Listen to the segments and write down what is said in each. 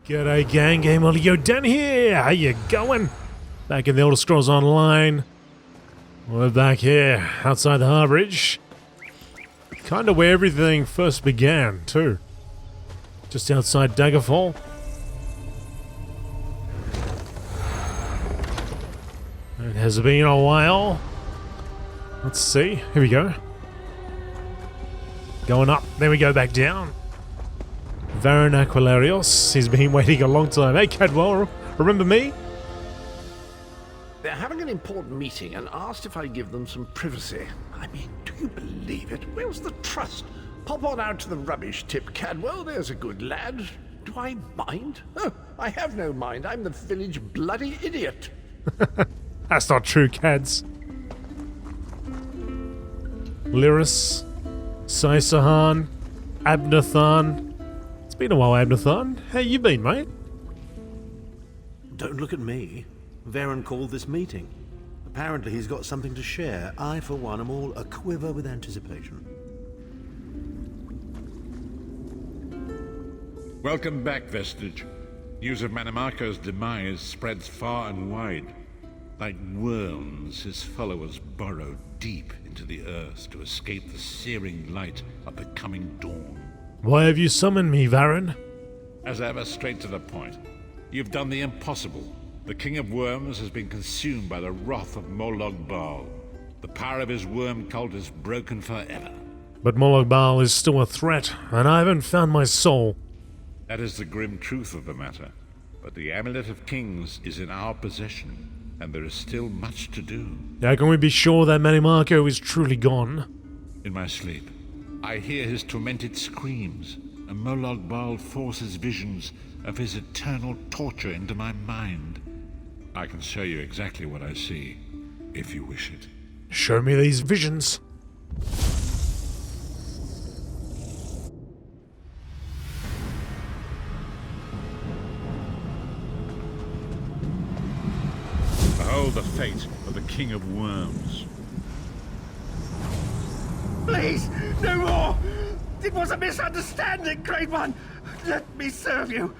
G'day gang, GameolioDan here! How you going? Back in the Elder Scrolls Online. We're back here, outside the Harbourage. Kinda where everything first began, too. Just outside Daggerfall. It has been a while. Let's see, here we go. Going up, then we go back down. Varan Aquilarios, he's been waiting a long time. Hey Cadwell, remember me? They're having an important meeting and asked if I give them some privacy. I mean, do you believe it? Where's the trust? Pop on out to the rubbish tip, Cadwell, there's a good lad. Do I mind? Oh, I have no mind, I'm the village bloody idiot. That's not true, Cads. Lyris, Saisahan, Abnathan. It's been a while, Abnathan. How you been, mate? Don't look at me. Varen called this meeting. Apparently he's got something to share. I, for one, am all aquiver with anticipation. Welcome back, Vestige. News of Manimarco's demise spreads far and wide. Like worms, his followers burrow deep into the earth to escape the searing light of the coming dawn. Why have you summoned me, Varen? As ever, straight to the point. You've done the impossible. The King of Worms has been consumed by the wrath of Molag Bal. The power of his worm cult is broken forever. But Molag Bal is still a threat, and I haven't found my soul. That is the grim truth of the matter. But the Amulet of Kings is in our possession, and there is still much to do. How can we be sure that Manimarco is truly gone? In my sleep, I hear his tormented screams, and Molag Bal forces visions of his eternal torture into my mind. I can show you exactly what I see, if you wish it. Show me these visions. Behold the fate of the King of Worms. Please, no more! It was a misunderstanding, Great One! Let me serve you!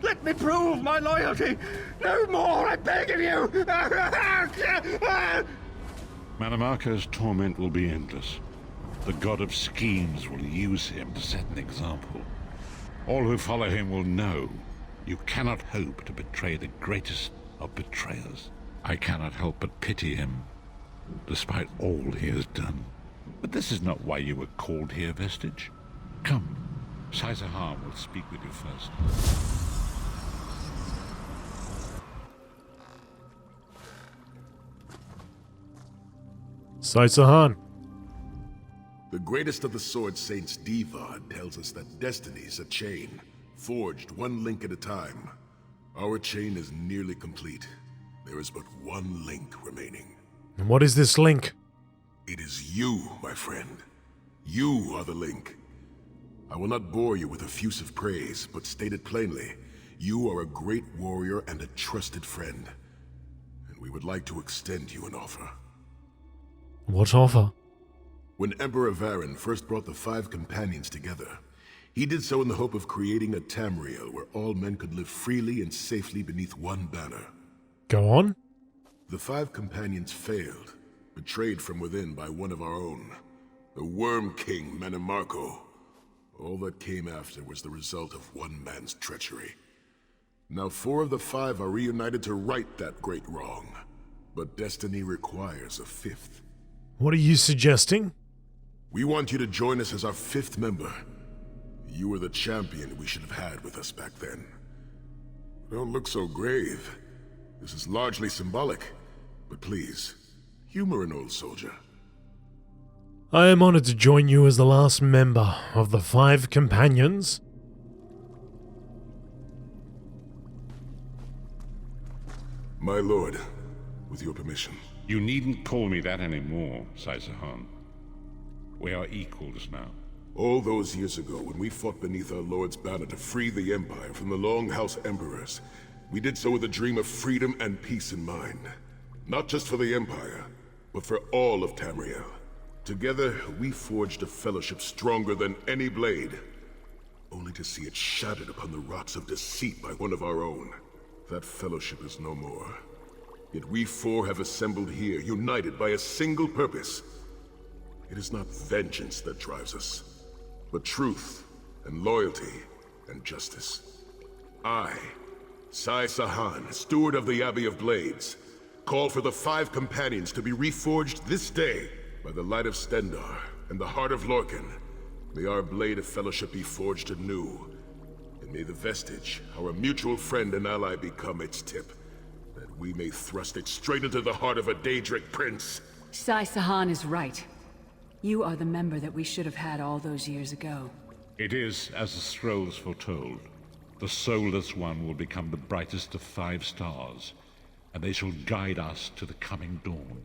Let me prove my loyalty! No more, I beg of you! Manimarco's torment will be endless. The god of schemes will use him to set an example. All who follow him will know you cannot hope to betray the greatest of betrayers. I cannot help but pity him, despite all he has done. But this is not why you were called here, Vestige. Come, Saisahan will speak with you first. Saisahan. The greatest of the Sword Saints, Divad, tells us that destiny's a chain, forged one link at a time. Our chain is nearly complete. There is but one link remaining. And what is this link? It is you, my friend. You are the link. I will not bore you with effusive praise, but state it plainly. You are a great warrior and a trusted friend. And we would like to extend you an offer. What offer? When Emperor Varen first brought the 5 companions together, he did so in the hope of creating a Tamriel where all men could live freely and safely beneath one banner. Go on. The 5 companions failed, betrayed from within by one of our own, the Worm King Manimarco. All that came after was the result of one man's treachery. Now 4 of the 5 are reunited to right that great wrong, but destiny requires a 5th. What are you suggesting? We want you to join us as our 5th member. You were the champion we should have had with us back then. Don't look so grave. This is largely symbolic, but please, humor an old soldier. I am honored to join you as the last member of the 5 companions. My lord, with your permission. You needn't call me that anymore, Saisahan. We are equals now. All those years ago, when we fought beneath our lord's banner to free the Empire from the Longhouse Emperors, we did so with a dream of freedom and peace in mind. Not just for the Empire, but for all of Tamriel. Together, we forged a fellowship stronger than any blade. only to see it shattered upon the rocks of deceit by one of our own. That fellowship is no more. Yet we four have assembled here, united by a single purpose. It is not vengeance that drives us, but truth and loyalty and justice. I, Sai Sahan, steward of the Abbey of Blades, call for the 5 companions to be reforged this day by the light of Stendarr and the heart of Lorcan. May our blade of fellowship be forged anew, and may the vestige, our mutual friend and ally, become its tip, that we may thrust it straight into the heart of a Daedric prince. Sai Sahan is right. You are the member that we should have had all those years ago. It is as the scrolls foretold. The soulless one will become the brightest of 5 stars, and they shall guide us to the coming dawn.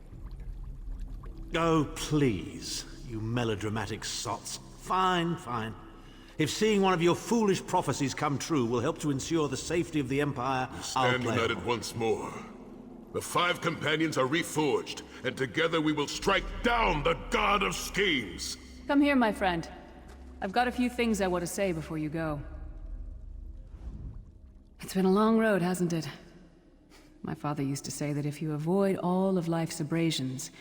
Oh, please, you melodramatic sots. Fine, fine. If seeing one of your foolish prophecies come true will help to ensure the safety of the Empire, I'll Stand play united along. once more. The 5 companions are reforged, and together we will strike down the God of Schemes! Come here, my friend. I've got a few things I want to say before you go. It's been a long road, hasn't it? My father used to say that if you avoid all of life's abrasions,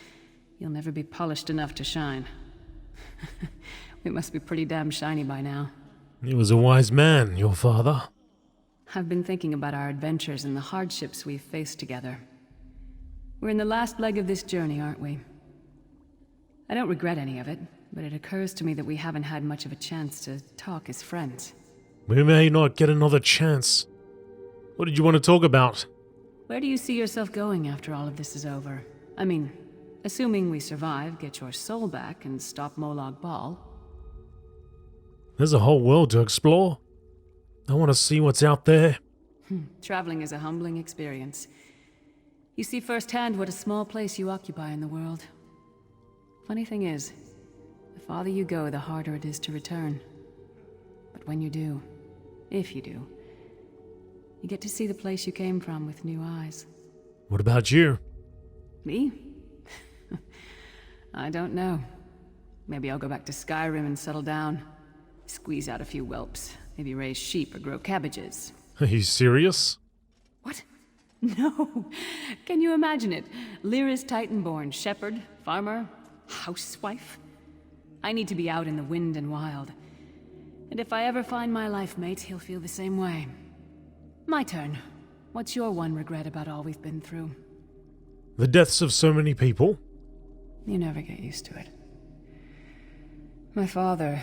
you'll never be polished enough to shine. We must be pretty damn shiny by now. He was a wise man, your father. I've been thinking about our adventures and the hardships we've faced together. We're in the last leg of this journey, aren't we? I don't regret any of it, but it occurs to me that we haven't had much of a chance to talk as friends. We may not get another chance. What did you want to talk about? Where do you see yourself going after all of this is over? I mean, assuming we survive, get your soul back, and stop Molag Bal. There's a whole world to explore. I want to see what's out there. Traveling is a humbling experience. You see firsthand what a small place you occupy in the world. Funny thing is, the farther you go, the harder it is to return. But when you do, if you do, you get to see the place you came from with new eyes. What about you? Me? I don't know. Maybe I'll go back to Skyrim and settle down. Squeeze out a few whelps. Maybe raise sheep or grow cabbages. Are you serious? What? No. Can you imagine it? Lyra's Titan-born shepherd, farmer, housewife. I need to be out in the wind and wild. And if I ever find my life mate, he'll feel the same way. My turn. What's your one regret about all we've been through? The deaths of so many people? You never get used to it. My father,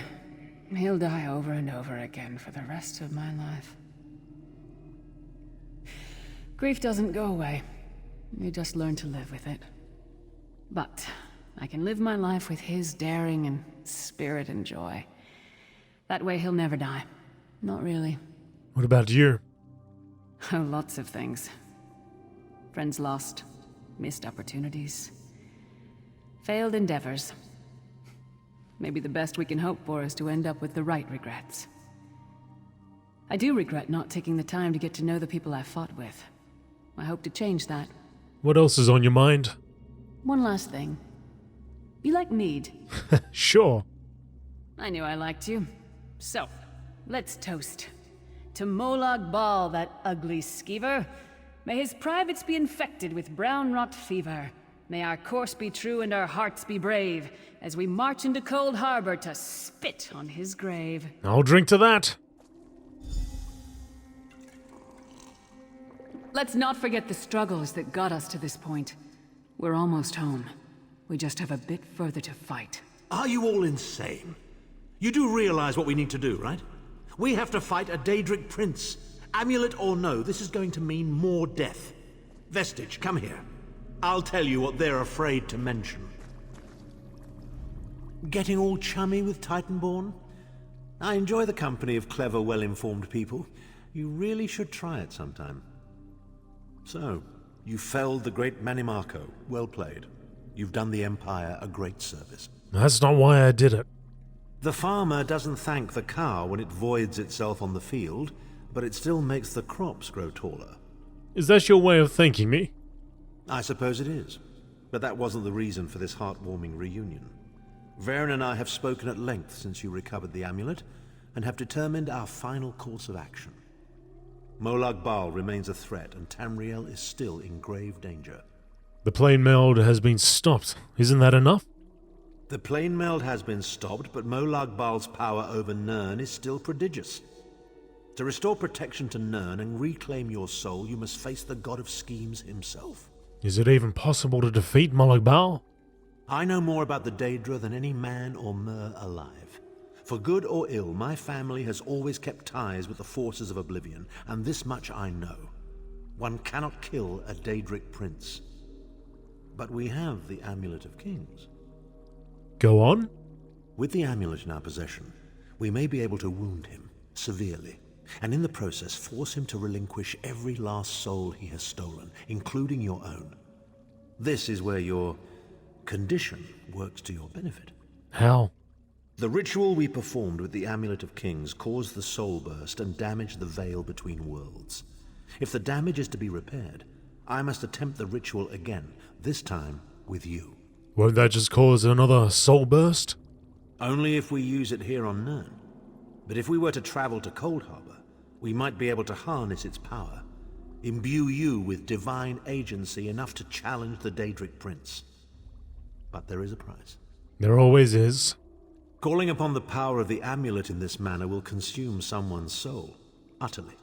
he'll die over and over again for the rest of my life. Grief doesn't go away. You just learn to live with it. But I can live my life with his daring and spirit and joy. That way he'll never die. Not really. What about you? Oh, lots of things. Friends lost, missed opportunities, failed endeavors. Maybe the best we can hope for is to end up with the right regrets. I do regret not taking the time to get to know the people I fought with. I hope to change that. What else is on your mind? One last thing. You like mead? Sure. I knew I liked you. So, let's toast. To Molag Bal, that ugly skeever. May his privates be infected with brown rot fever. May our course be true and our hearts be brave, as we march into Cold Harbor to spit on his grave. I'll drink to that. Let's not forget the struggles that got us to this point. We're almost home. We just have a bit further to fight. Are you all insane? You do realize what we need to do, right? We have to fight a Daedric prince. Amulet or no, this is going to mean more death. Vestige, come here. I'll tell you what they're afraid to mention. Getting all chummy with Titanborn? I enjoy the company of clever, well-informed people. You really should try it sometime. So, you felled the great Manimarco. Well played. You've done the Empire a great service. That's not why I did it. The farmer doesn't thank the cow when it voids itself on the field, but it still makes the crops grow taller. Is that your way of thanking me? I suppose it is, but that wasn't the reason for this heartwarming reunion. Varen and I have spoken at length since you recovered the amulet, and have determined our final course of action. Molag Bal remains a threat, and Tamriel is still in grave danger. The Planemeld has been stopped. Isn't that enough? The Planemeld has been stopped, but Molag Bal's power over Nirn is still prodigious. To restore protection to Nirn and reclaim your soul, you must face the God of Schemes himself. Is it even possible to defeat Molag Bal? I know more about the Daedra than any man or mer alive. For good or ill, my family has always kept ties with the forces of Oblivion, and this much I know. One cannot kill a Daedric prince. But we have the Amulet of Kings. Go on. With the amulet in our possession, we may be able to wound him severely, and in the process force him to relinquish every last soul he has stolen, including your own. This is where your condition works to your benefit. How? The ritual we performed with the Amulet of Kings caused the soul burst and damaged the veil between worlds. If the damage is to be repaired, I must attempt the ritual again, this time with you. Won't that just cause another soul burst? Only if we use it here on Nirn. But if we were to travel to Cold Harbor, we might be able to harness its power, imbue you with divine agency enough to challenge the Daedric Prince. But there is a price. There always is. Calling upon the power of the amulet in this manner will consume someone's soul, utterly.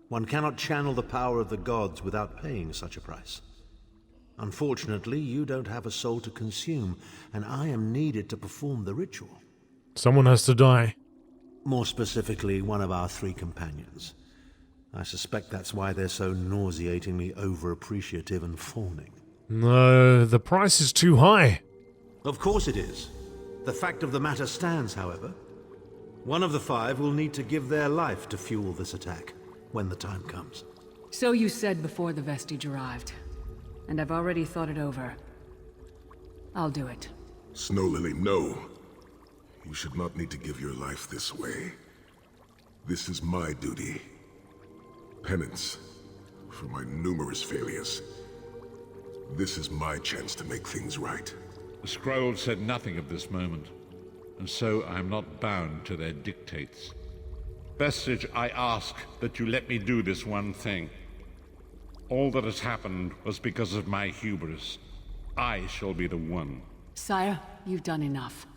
One cannot channel the power of the gods without paying such a price. Unfortunately, you don't have a soul to consume, and I am needed to perform the ritual. Someone has to die. More specifically, one of our 3 companions. I suspect that's why they're so nauseatingly over-appreciative and fawning. No, the price is too high. Of course it is. The fact of the matter stands, however. One of the 5 will need to give their life to fuel this attack, when the time comes. So you said before the vestige arrived. And I've already thought it over. I'll do it. Snow Lily, no. You should not need to give your life this way. This is my duty. Penance for my numerous failures. This is my chance to make things right. The scroll said nothing of this moment, and so I am not bound to their dictates. Vestige, I ask that you let me do this one thing. All that has happened was because of my hubris. I shall be the one. Sire, you've done enough.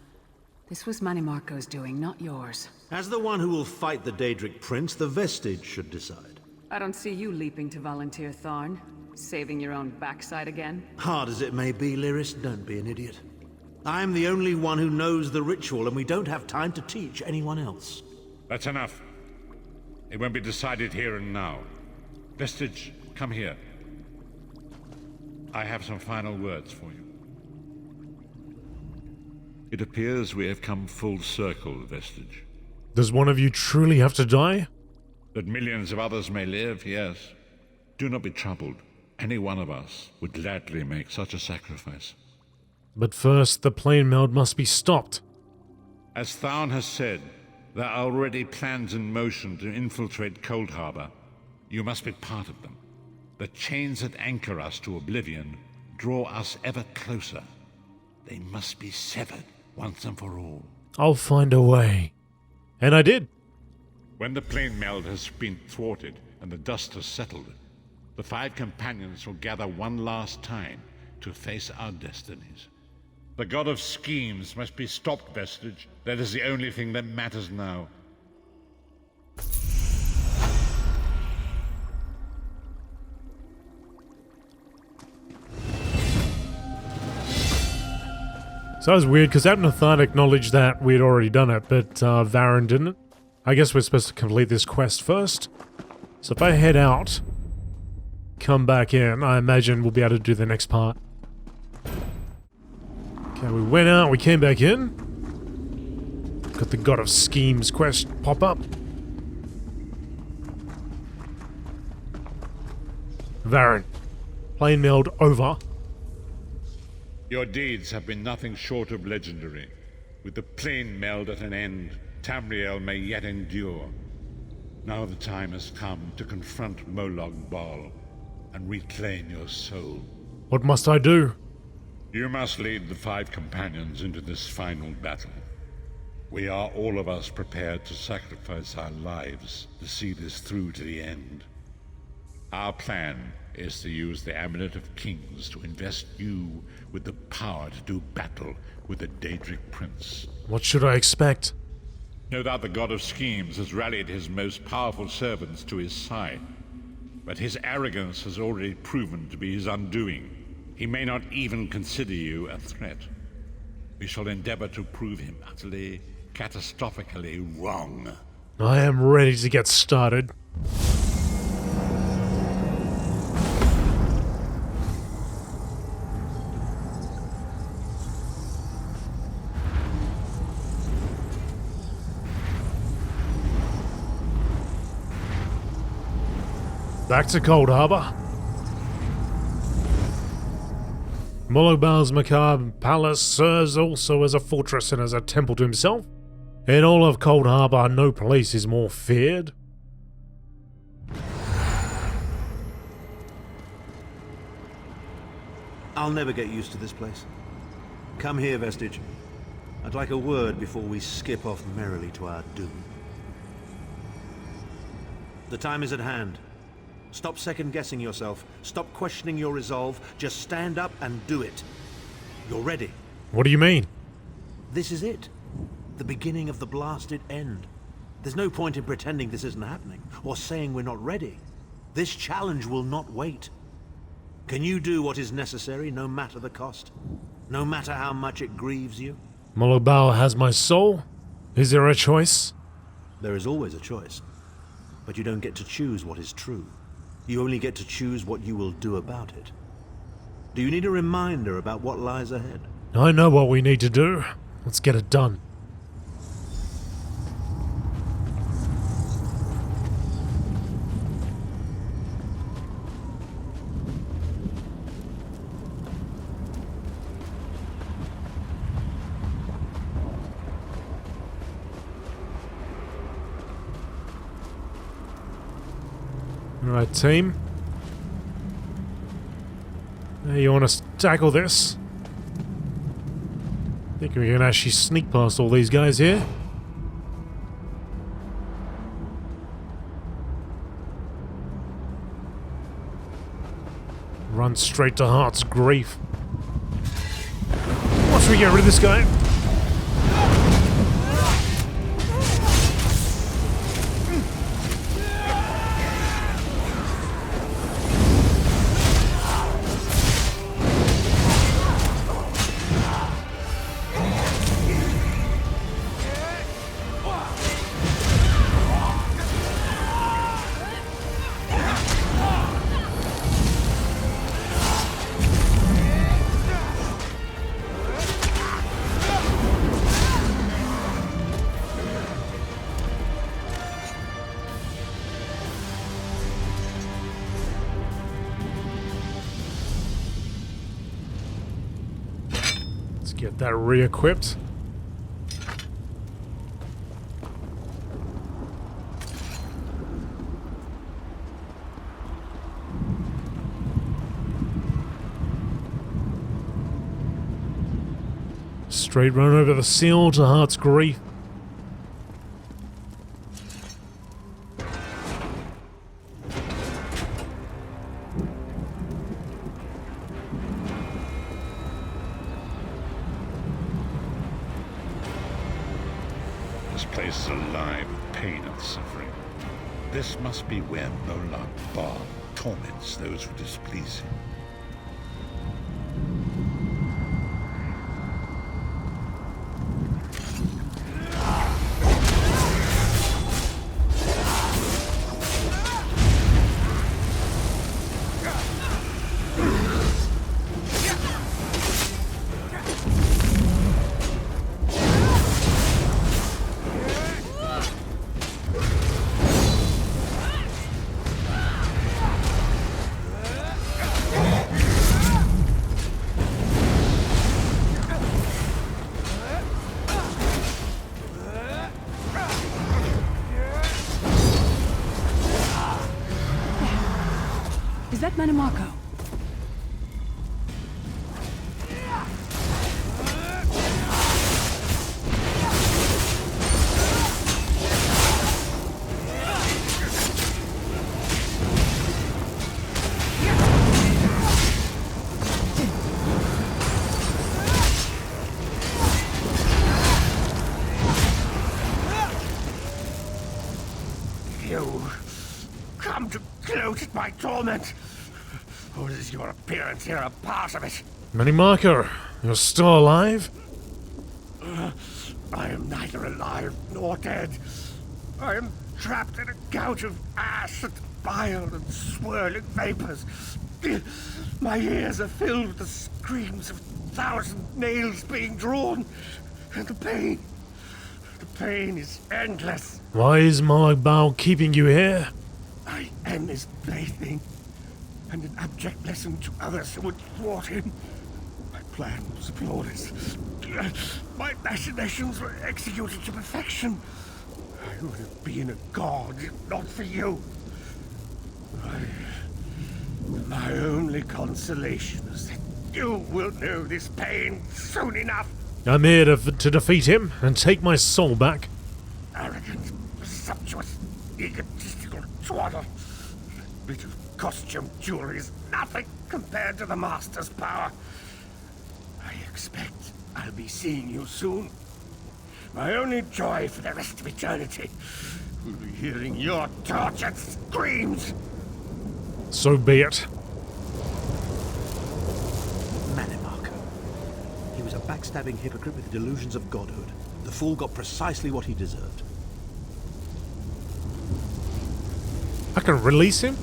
This was Manimarco's doing, not yours. As the one who will fight the Daedric Prince, the Vestige should decide. I don't see you leaping to volunteer, Tharn. Saving your own backside again? Hard as it may be, Lyris, don't be an idiot. I'm the only one who knows the ritual, and we don't have time to teach anyone else. That's enough. It won't be decided here and now. Vestige, come here. I have some final words for you. It appears we have come full circle, Vestige. Does one of you truly have to die? That millions of others may live, yes. Do not be troubled. Any one of us would gladly make such a sacrifice. But first, the Planemeld must be stopped. As Tharn has said, there are already plans in motion to infiltrate Cold Harbor. You must be part of them. The chains that anchor us to oblivion draw us ever closer. They must be severed once and for all. I'll find a way. And I did. When the Planemeld has been thwarted and the dust has settled, the 5 companions will gather one last time to face our destinies. The God of Schemes must be stopped, Vestige. That is the only thing that matters now. So that was weird, because Abnathan acknowledged that we had already done it, but Varen didn't. I guess we're supposed to complete this quest first. So if I head out, come back in, I imagine we'll be able to do the next part. Okay, we went out, we came back in. Got the God of Schemes quest pop up. Varen. Planemeld over. Your deeds have been nothing short of legendary. With the Planemeld at an end, Tamriel may yet endure. Now the time has come to confront Molag Bal and reclaim your soul. What must I do? You must lead the 5 companions into this final battle. We are all of us prepared to sacrifice our lives to see this through to the end. Our plan is to use the Amulet of Kings to invest you with the power to do battle with the Daedric Prince. What should I expect? No doubt the God of Schemes has rallied his most powerful servants to his side, but his arrogance has already proven to be his undoing. He may not even consider you a threat. We shall endeavor to prove him utterly, catastrophically wrong. I am ready to get started. Back to Cold Harbor. Molag Bal's macabre palace serves also as a fortress and as a temple to himself. In all of Cold Harbor, no place is more feared. I'll never get used to this place. Come here, Vestige. I'd like a word before we skip off merrily to our doom. The time is at hand. Stop second-guessing yourself. Stop questioning your resolve. Just stand up and do it. You're ready. What do you mean? This is it. The beginning of the blasted end. There's no point in pretending this isn't happening, or saying we're not ready. This challenge will not wait. Can you do what is necessary, no matter the cost? No matter how much it grieves you? Molag Bal has my soul? Is there a choice? There is always a choice. But you don't get to choose what is true. You only get to choose what you will do about it. Do you need a reminder about what lies ahead? I know what we need to do. Let's get it done. Alright, team. Hey, you want to tackle this? Think we can actually sneak past all these guys here? Run straight to Heart's Grief. Once we get rid of this guy. Get that re-equipped. Straight run over the seal to Heart's Grief. This place is alive with pain and suffering. This must be where Molag Bal torments those who displease him. Is that Manimarco? come to gloat at my torment? Or is your appearance here a part of it? Manimarco, you're still alive? I am neither alive nor dead. I am trapped in a gout of ash and bile and swirling vapors. My ears are filled with the screams of 1,000 nails being drawn. And the pain is endless. Why is Molag Bal keeping you here? I am his plaything, and an abject lesson to others who would thwart him. My plan was flawless. My machinations were executed to perfection. I would have been a god if not for you. My only consolation is that you will know this pain soon enough. I'm here to defeat him and take my soul back. Arrogant, presumptuous, egotistical twaddle. That bit of costume jewelry is nothing compared to the Master's power. I expect I'll be seeing you soon. My only joy for the rest of eternity will be hearing your tortured screams. So be it. Manimarco. He was a backstabbing hypocrite with delusions of godhood. The fool got precisely what he deserved. I can release him?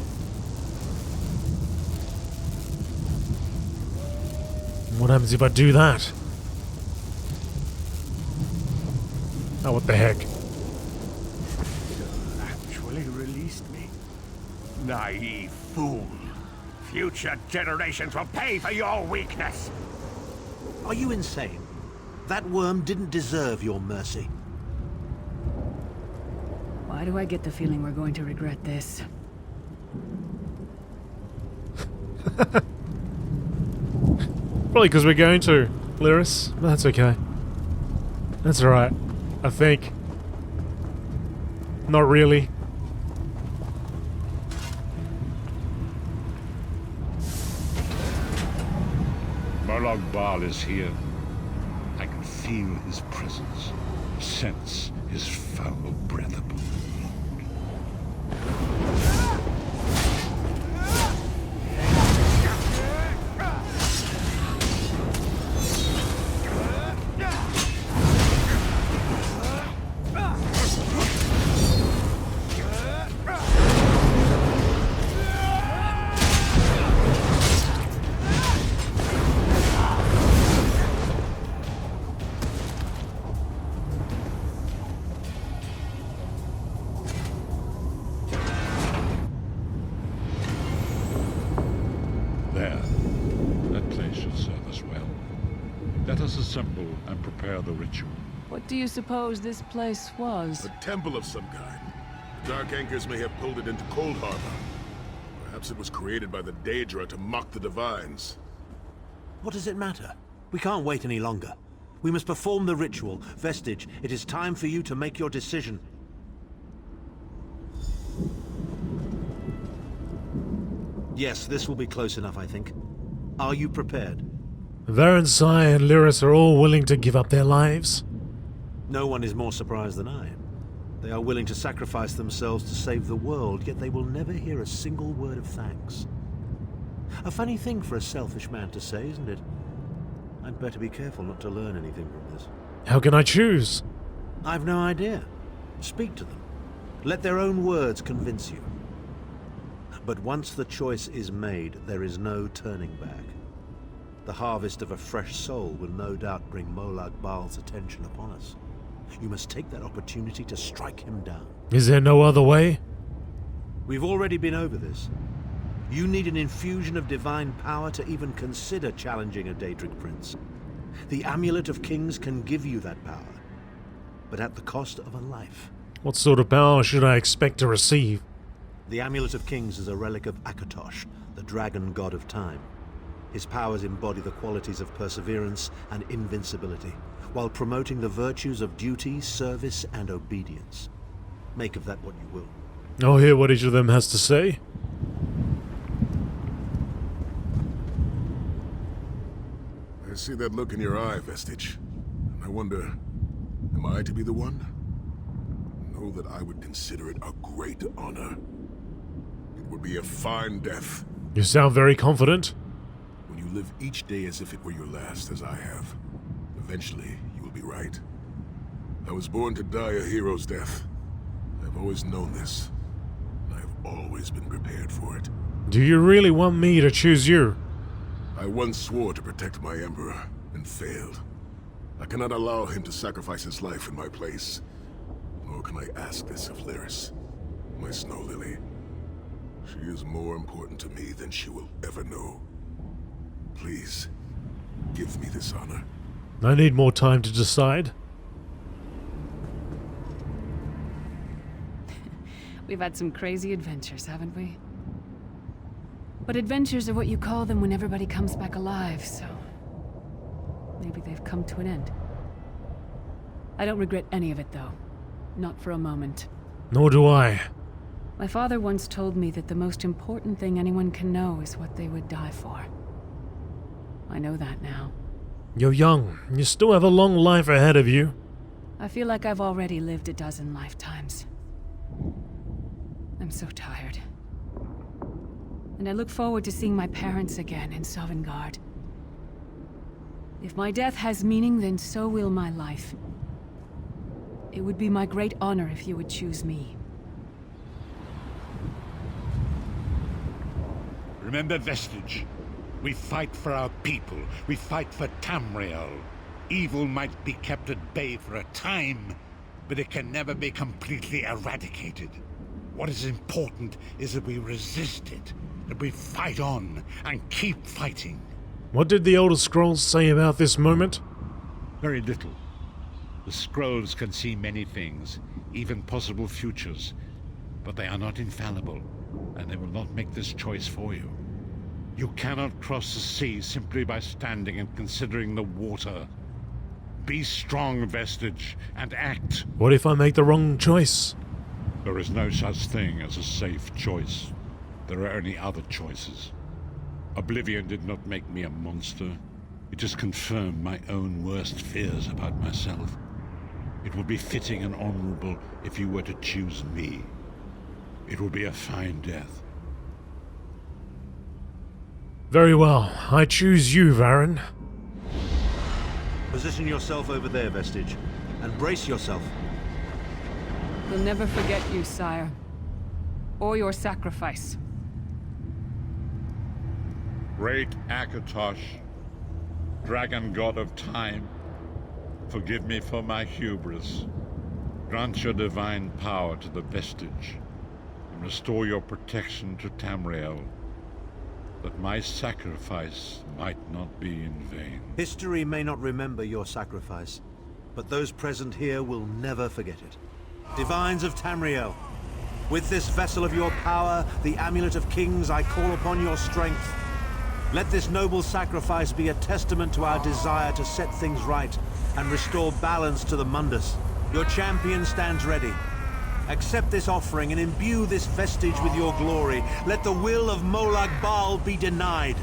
What happens if I do that? Oh, what the heck? Actually released me. Naive fool. Future generations will pay for your weakness. Are you insane? That worm didn't deserve your mercy. Why do I get the feeling we're going to regret this? Probably because we're going to, Lyris. But that's okay. That's alright. I think. Not really. Molag Bal is here. I can feel his presence, sense his foul breath upon the wound. Let us assemble and prepare the ritual. What do you suppose this place was? A temple of some kind. The Dark Anchors may have pulled it into Cold Harbor. Perhaps it was created by the Daedra to mock the Divines. What does it matter? We can't wait any longer. We must perform the ritual. Vestige, it is time for you to make your decision. Yes, this will be close enough, I think. Are you prepared? Varensai and Lyris are all willing to give up their lives. No one is more surprised than I am. They are willing to sacrifice themselves to save the world, yet they will never hear a single word of thanks. A funny thing for a selfish man to say, isn't it? I'd better be careful not to learn anything from this. How can I choose? I've no idea. Speak to them. Let their own words convince you. But once the choice is made, there is no turning back. The harvest of a fresh soul will no doubt bring Molag Bal's attention upon us. You must take that opportunity to strike him down. Is there no other way? We've already been over this. You need an infusion of divine power to even consider challenging a Daedric prince. The Amulet of Kings can give you that power, but at the cost of a life. What sort of power should I expect to receive? The Amulet of Kings is a relic of Akatosh, the dragon god of time. His powers embody the qualities of perseverance and invincibility, while promoting the virtues of duty, service, and obedience. Make of that what you will. I'll hear what each of them has to say. I see that look in your eye, Vestige. And I wonder, am I to be the one? Know that I would consider it a great honor. be a fine death. You sound very confident. When you live each day as if it were your last, as I have, eventually you will be right. I was born to die a hero's death. I've always known this, and I have always been prepared for it. Do you really want me to choose you? I once swore to protect my Emperor, and failed. I cannot allow him to sacrifice his life in my place. Nor can I ask this of Lyris, my snow lily. She is more important to me than she will ever know. Please, give me this honor. I need more time to decide. We've had some crazy adventures, haven't we? But adventures are what you call them when everybody comes back alive, so... maybe they've come to an end. I don't regret any of it, though. Not for a moment. Nor do I. My father once told me that the most important thing anyone can know is what they would die for. I know that now. You're young. You still have a long life ahead of you. I feel like I've already lived a dozen lifetimes. I'm so tired. And I look forward to seeing my parents again in Sovngarde. If my death has meaning, then so will my life. It would be my great honor if you would choose me. Remember, Vestige. We fight for our people. We fight for Tamriel. Evil might be kept at bay for a time, but it can never be completely eradicated. What is important is that we resist it, that we fight on and keep fighting. What did the Elder Scrolls say about this moment? Very little. The scrolls can see many things, even possible futures, but they are not infallible, and they will not make this choice for you. You cannot cross the sea simply by standing and considering the water. Be strong, Vestige, and act. What if I make the wrong choice? There is no such thing as a safe choice. There are only other choices. Oblivion did not make me a monster. It just confirmed my own worst fears about myself. It would be fitting and honorable if you were to choose me. It would be a fine death. Very well. I choose you, Varen. Position yourself over there, Vestige, and brace yourself. We'll never forget you, sire. Or your sacrifice. Great Akatosh, dragon god of time, forgive me for my hubris. Grant your divine power to the Vestige, and restore your protection to Tamriel, that my sacrifice might not be in vain. History may not remember your sacrifice, but those present here will never forget it. Divines of Tamriel, with this vessel of your power, the Amulet of Kings, I call upon your strength. Let this noble sacrifice be a testament to our desire to set things right and restore balance to the Mundus. Your champion stands ready. Accept this offering and imbue this vestige with your glory. Let the will of Molag Bal be denied.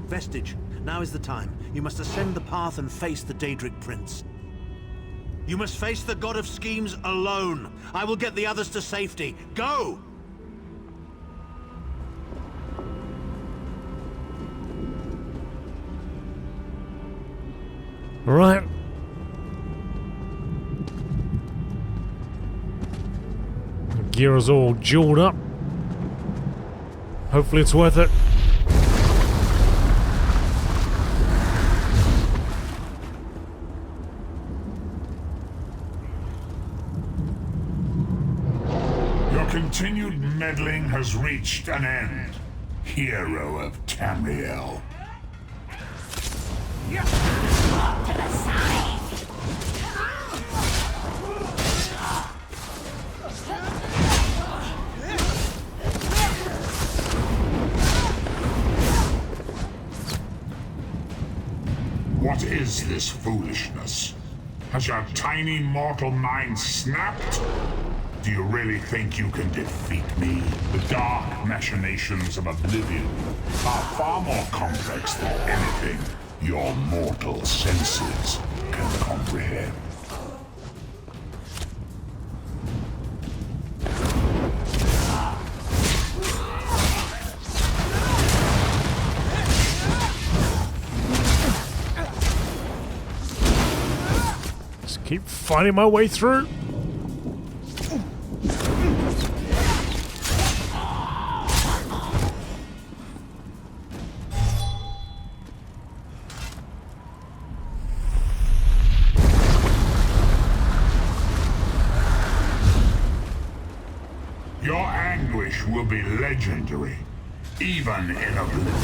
Vestige, now is the time. You must ascend the path and face the Daedric Prince. You must face the God of Schemes alone. I will get the others to safety. Go! Right. Gear is all jeweled up. Hopefully it's worth it. Your continued meddling has reached an end, hero of Tamriel. To the side! What is this foolishness? Has your tiny mortal mind snapped? Do you really think you can defeat me? The dark machinations of Oblivion are far more complex than anything your mortal senses can comprehend. Keep fighting my way through. Your anguish will be legendary, even in oblivion.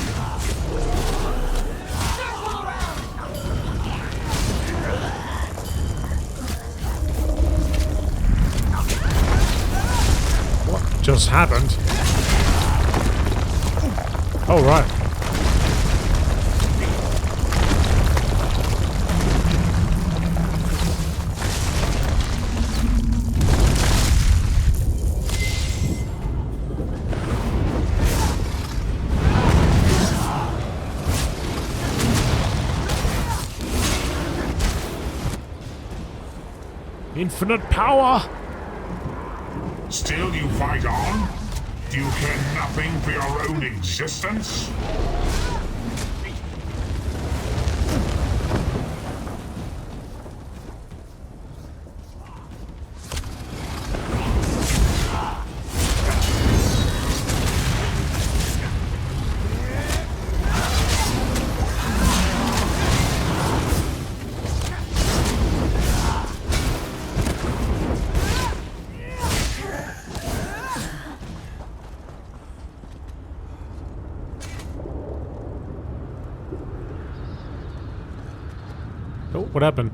Just happened. Oh, right. Infinite power! Still you fight on? Do you care nothing for your own existence? Oh, what happened?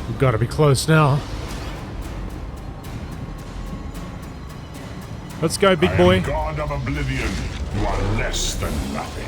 We've got to be close now. Let's go, big boy. I am God of Oblivion. You are less than nothing.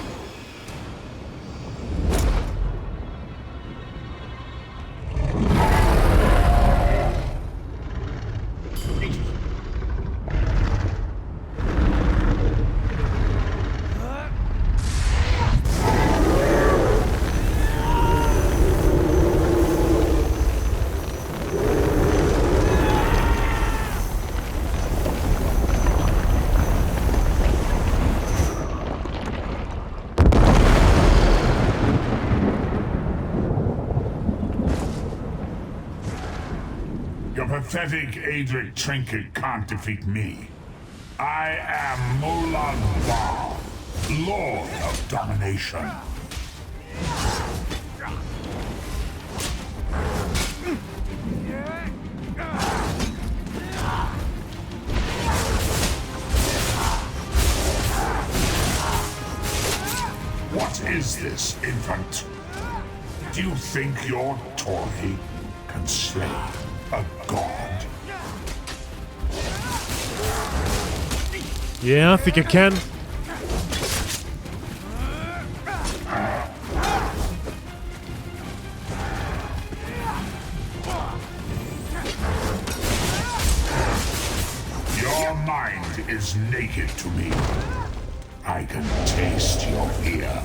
Your pathetic Adric trinket can't defeat me. I am Molag Bal, Lord of Domination. What is this, infant? Do you think your toy can slay a god? Yeah, I think I can. Your mind is naked to me. I can taste your fear.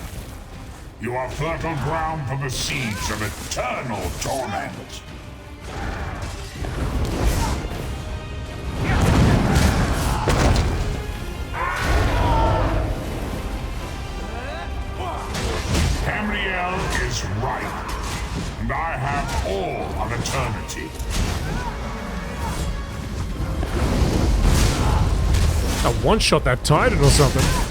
You are fertile ground for the seeds of eternal torment. Tamriel is right, and I have all of eternity. I one-shot that Titan or something.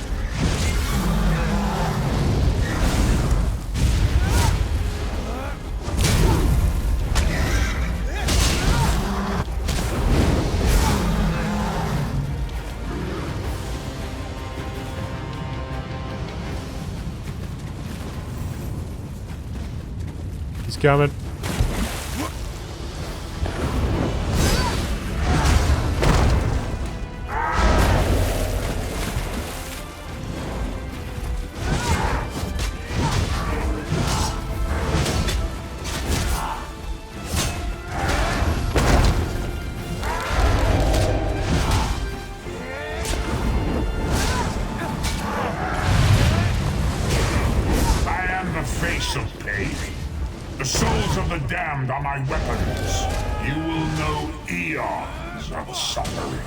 He's coming. I am the face of pain. The souls sufferance, you will know eons of suffering.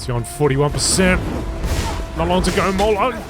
You're on 41%. Not long to go, Molag.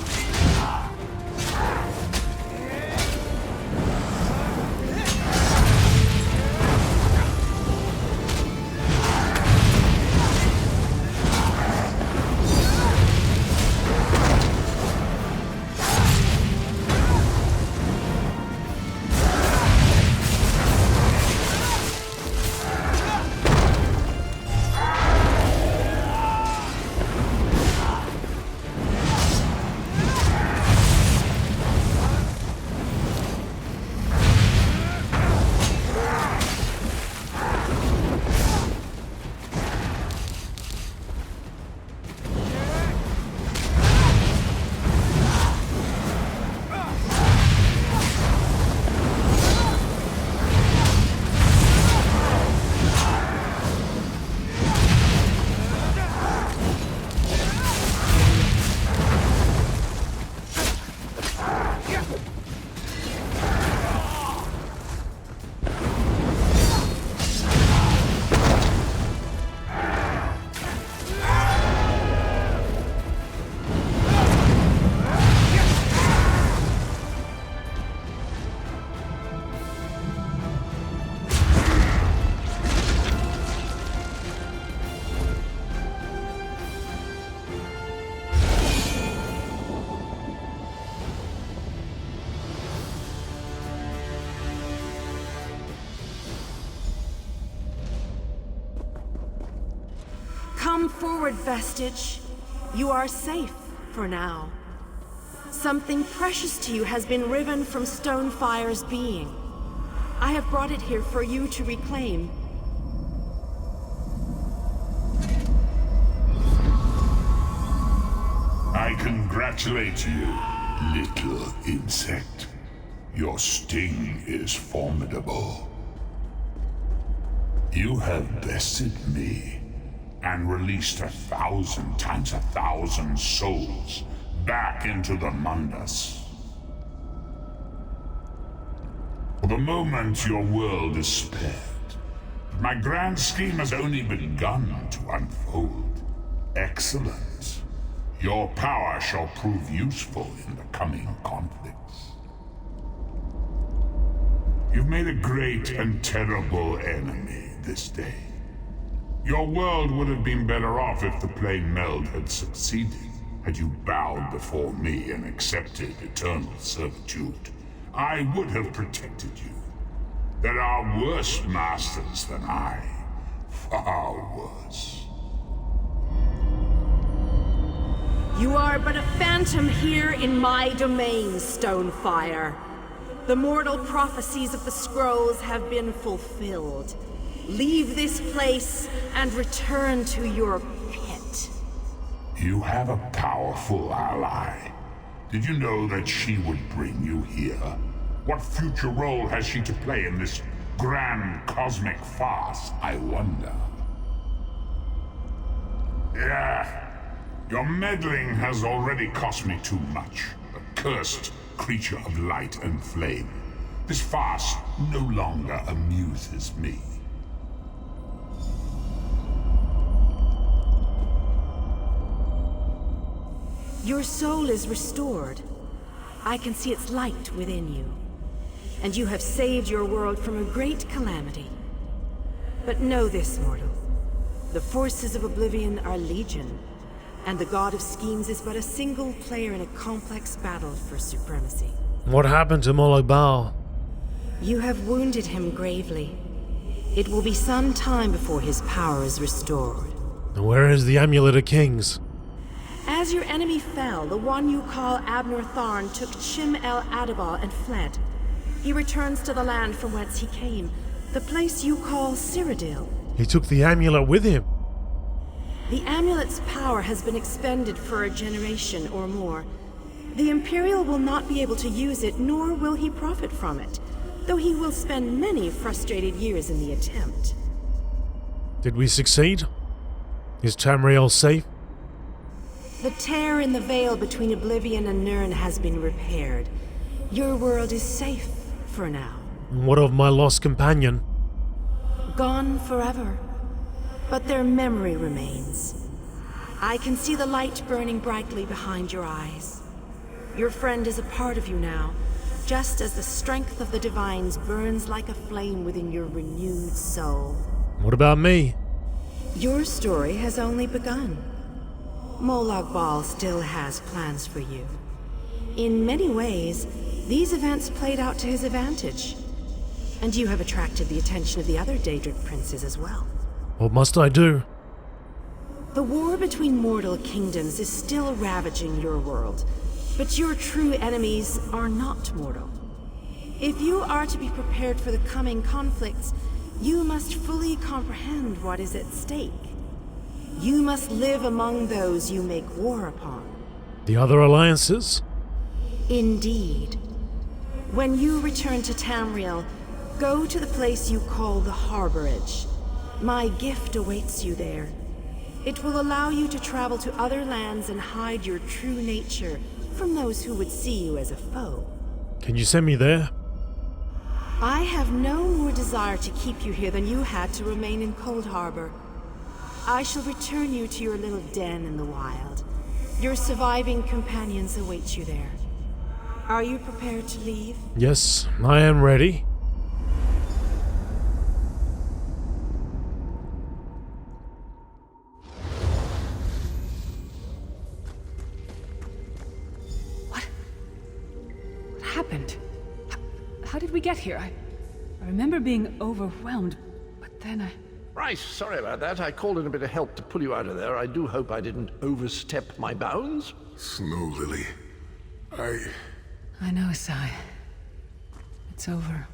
Come forward, Vestige. You are safe for now. Something precious to you has been riven from Stonefire's being. I have brought it here for you to reclaim. I congratulate you, little insect. Your sting is formidable. You have bested me and released 1,000 times 1,000 souls back into the Mundus. For the moment, your world is spared. My grand scheme has only begun to unfold. Excellent. Your power shall prove useful in the coming conflicts. You've made a great and terrible enemy this day. Your world would have been better off if the Planemeld had succeeded, had you bowed before me and accepted eternal servitude. I would have protected you. There are worse masters than I. Far worse. You are but a phantom here in my domain, Stonefire. The mortal prophecies of the scrolls have been fulfilled. Leave this place and return to your pit. You have a powerful ally. Did you know that she would bring you here? What future role has she to play in this grand cosmic farce, I wonder? Yeah, your meddling has already cost me too much. A cursed creature of light and flame. This farce no longer amuses me. Your soul is restored. I can see its light within you. And you have saved your world from a great calamity. But know this, mortal. The forces of Oblivion are legion, and the God of Schemes is but a single player in a complex battle for supremacy. What happened to Molag Bal? You have wounded him gravely. It will be some time before his power is restored. And where is the Amulet of Kings? As your enemy fell, the one you call Abnor Tharn took Chim El Adabal and fled. He returns to the land from whence he came, the place you call Cyrodiil. He took the amulet with him. The amulet's power has been expended for a generation or more. The Imperial will not be able to use it, nor will he profit from it, though he will spend many frustrated years in the attempt. Did we succeed? Is Tamriel safe? The tear in the veil between Oblivion and Nirn has been repaired. Your world is safe for now. And what of my lost companion? Gone forever. But their memory remains. I can see the light burning brightly behind your eyes. Your friend is a part of you now, just as the strength of the Divines burns like a flame within your renewed soul. What about me? Your story has only begun. Molag Bal still has plans for you. In many ways, these events played out to his advantage. And you have attracted the attention of the other Daedric princes as well. What must I do? The war between mortal kingdoms is still ravaging your world, but your true enemies are not mortal. If you are to be prepared for the coming conflicts, you must fully comprehend what is at stake. You must live among those you make war upon. The other alliances? Indeed. When you return to Tamriel, go to the place you call the Harborage. My gift awaits you there. It will allow you to travel to other lands and hide your true nature from those who would see you as a foe. Can you send me there? I have no more desire to keep you here than you had to remain in Cold Harbor. I shall return you to your little den in the wild. Your surviving companions await you there. Are you prepared to leave? Yes, I am ready. What happened? How did we get here? I remember being overwhelmed, but then I... Right, sorry about that. I called in a bit of help to pull you out of there. I do hope I didn't overstep my bounds. Snow Lily, I know, Sai. It's over.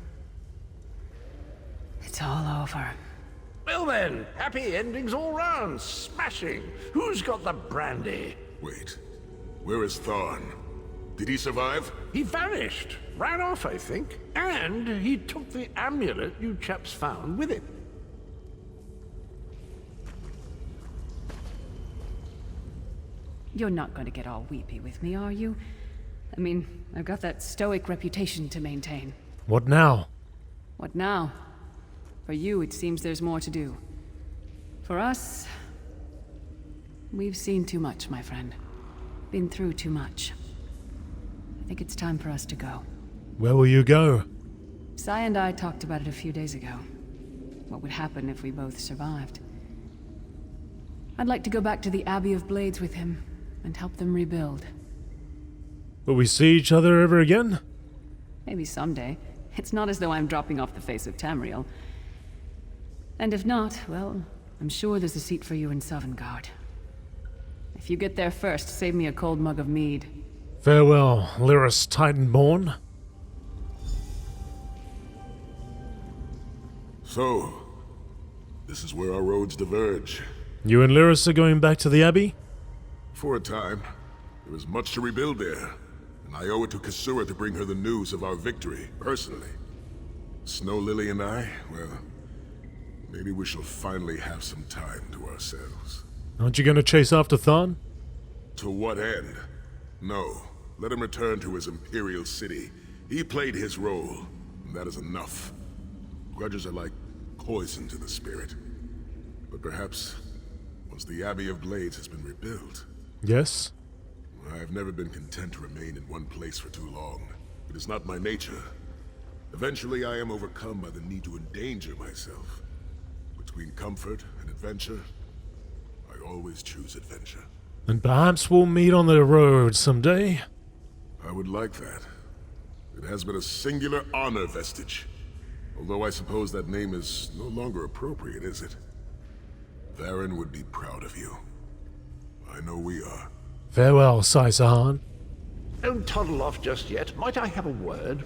It's all over. Well then, happy endings all round. Smashing. Who's got the brandy? Wait. Where is Tharn? Did he survive? He vanished. Ran off, I think. And he took the amulet you chaps found with him. You're not going to get all weepy with me, are you? I mean, I've got that stoic reputation to maintain. What now? What now? For you, it seems there's more to do. For us... we've seen too much, my friend. Been through too much. I think it's time for us to go. Where will you go? Sai and I talked about it a few days ago. What would happen if we both survived. I'd like to go back to the Abbey of Blades with him, and help them rebuild. Will we see each other ever again? Maybe someday. It's not as though I'm dropping off the face of Tamriel. And if not, well, I'm sure there's a seat for you in Sovngarde. If you get there first, save me a cold mug of mead. Farewell, Lyris Titanborn. So, this is where our roads diverge. You and Lyris are going back to the Abbey? For a time. There is much to rebuild there, and I owe it to Kasura to bring her the news of our victory, personally. Snow Lily and I, well, maybe we shall finally have some time to ourselves. Aren't you going to chase after Tharn? To what end? No. Let him return to his Imperial city. He played his role, and that is enough. Grudges are like poison to the spirit. But perhaps, once the Abbey of Blades has been rebuilt... Yes? I have never been content to remain in one place for too long. It is not my nature. Eventually I am overcome by the need to endanger myself. Between comfort and adventure, I always choose adventure. And perhaps we'll meet on the road someday. I would like that. It has been a singular honor, Vestige. Although I suppose that name is no longer appropriate, is it? Varen would be proud of you. I know we are. Farewell, Sai-Sahan. Don't toddle off just yet. Might I have a word?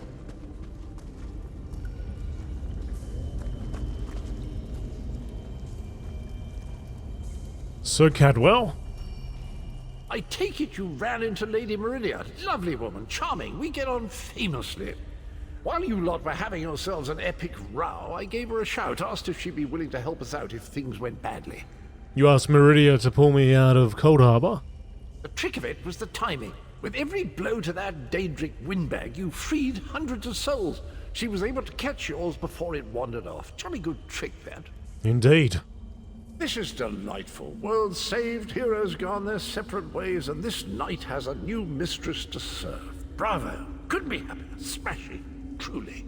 Sir Cadwell? I take it you ran into Lady Meridia. Lovely woman, charming. We get on famously. While you lot were having yourselves an epic row, I gave her a shout, asked if she'd be willing to help us out if things went badly. You asked Meridia to pull me out of Cold Harbor? The trick of it was the timing. With every blow to that Daedric windbag, you freed hundreds of souls. She was able to catch yours before it wandered off. Jolly good trick, that. Indeed. This is delightful. Worlds saved, heroes gone their separate ways, and this knight has a new mistress to serve. Bravo. Couldn't be happier. Smashing. Truly.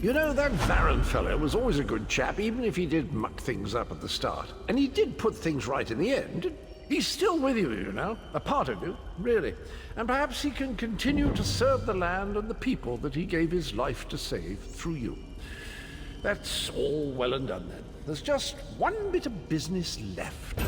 You know, that Baron fellow was always a good chap, even if he did muck things up at the start. And he did put things right in the end. He's still with you, you know. A part of you, really. And perhaps he can continue to serve the land and the people that he gave his life to save through you. That's all well and done then. There's just one bit of business left.